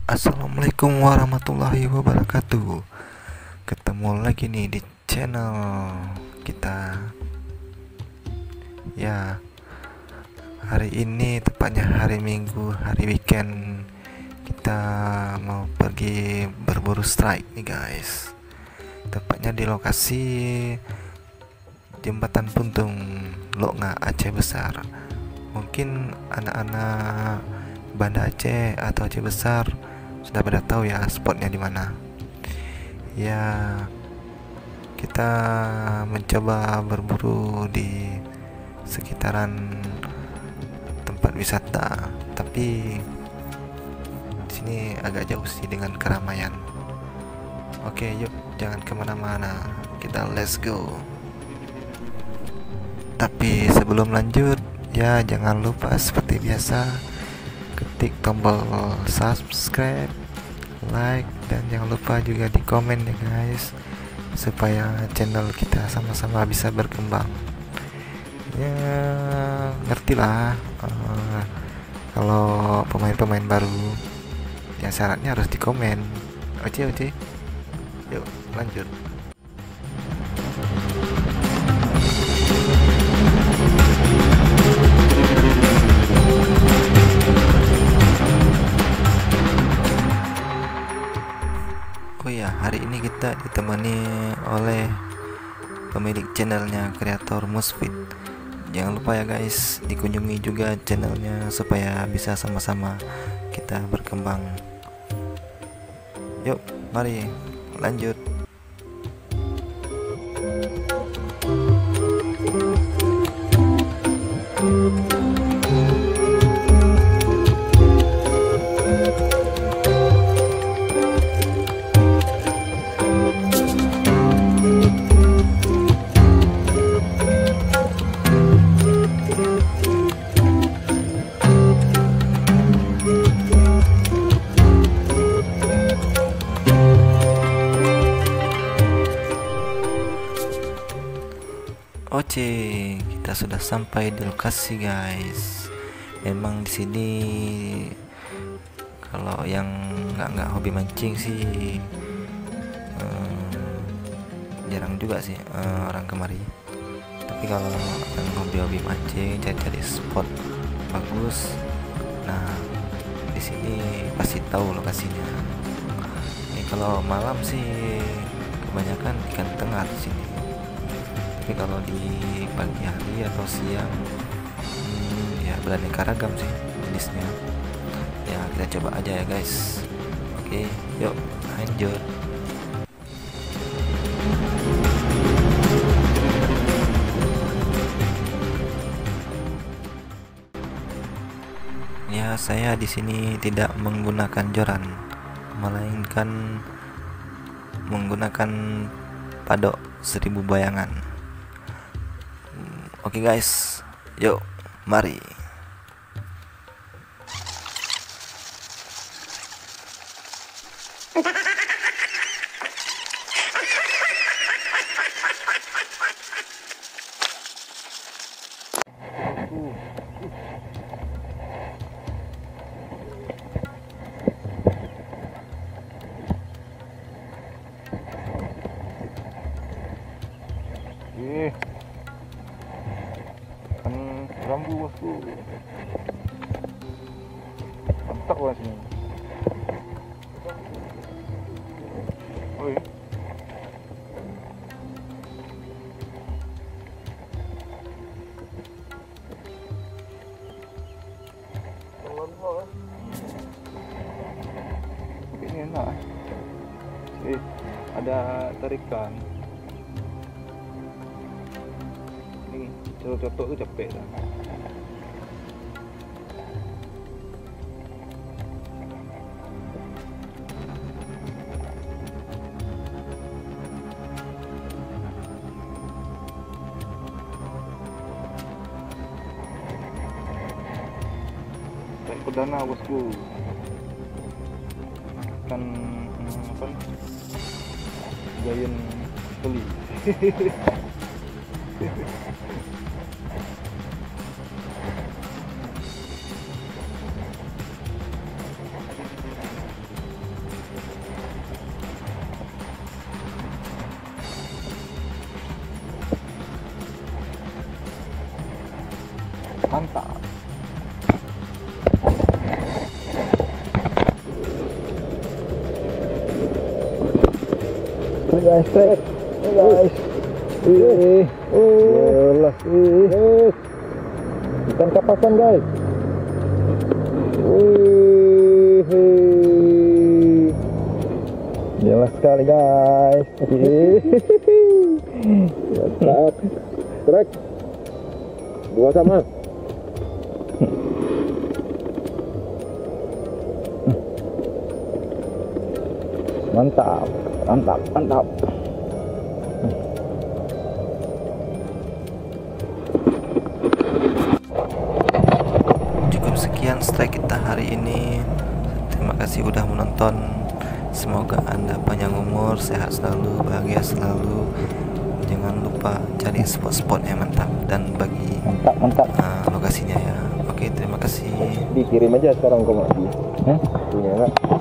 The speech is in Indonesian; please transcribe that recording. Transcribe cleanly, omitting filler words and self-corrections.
Assalamualaikum warahmatullahi wabarakatuh. Ketemu lagi nih di channel kita. Ya, hari ini tepatnya hari Minggu, hari weekend. Kita mau pergi berburu strike nih guys. Tepatnya di lokasi Jembatan Puntung, Loknga, Aceh Besar. Mungkin anak-anak Banda Aceh atau Aceh Besar sudah pada tahu ya spotnya di mana. Ya, kita mencoba berburu di sekitaran tempat wisata, tapi di sini agak jauh sih dengan keramaian. Oke, yuk jangan kemana-mana, kita let's go. Tapi sebelum lanjut, ya jangan lupa seperti biasa ketik tombol subscribe, like, dan jangan lupa juga di komen ya guys, supaya channel kita sama-sama bisa berkembang. Ya ngertilah, kalau pemain-pemain baru yang syaratnya harus di komen. Oke, yuk lanjut. Oh ya, hari ini kita ditemani oleh pemilik channelnya, kreator Musfit. Jangan lupa ya guys, dikunjungi juga channelnya supaya bisa sama-sama kita berkembang. Yuk, mari lanjut. Oke, kita sudah sampai di lokasi guys. Memang di sini kalau yang nggak hobi mancing sih jarang juga sih orang kemari. Tapi kalau yang hobi mancing, cari-cari spot bagus, nah di sini pasti tahu lokasinya. Ini kalau malam sih kebanyakan ikan tengah di sini. Tapi kalau di pagi hari atau siang, ya beraneka ragam sih jenisnya. Ya kita coba aja ya guys. Oke, yuk lanjut. Ya, saya di sini tidak menggunakan joran, melainkan menggunakan padok 1000 bayangan. Oke guys, yuk mari. Rambu bosku, mantap bos ini. Oi, ini enak. Ada tarikan. Ini cotok tu capek dah. Tarik perdana bosku. Kan apa? Giant keli. Mantap. Guys, guys. Yelah. Ikan kapasan guys. Jelas sekali guys. Mantap. Trek. Dua sama. Mantap. Cukup sekian strike kita hari ini. Terima kasih udah menonton. Semoga Anda panjang umur, sehat selalu, bahagia selalu. Jangan lupa cari spot-spot yang mantap dan bagi Mantap. lokasinya ya. Oke, terima kasih. Dikirim aja sekarang ke Mas. Punya enggak?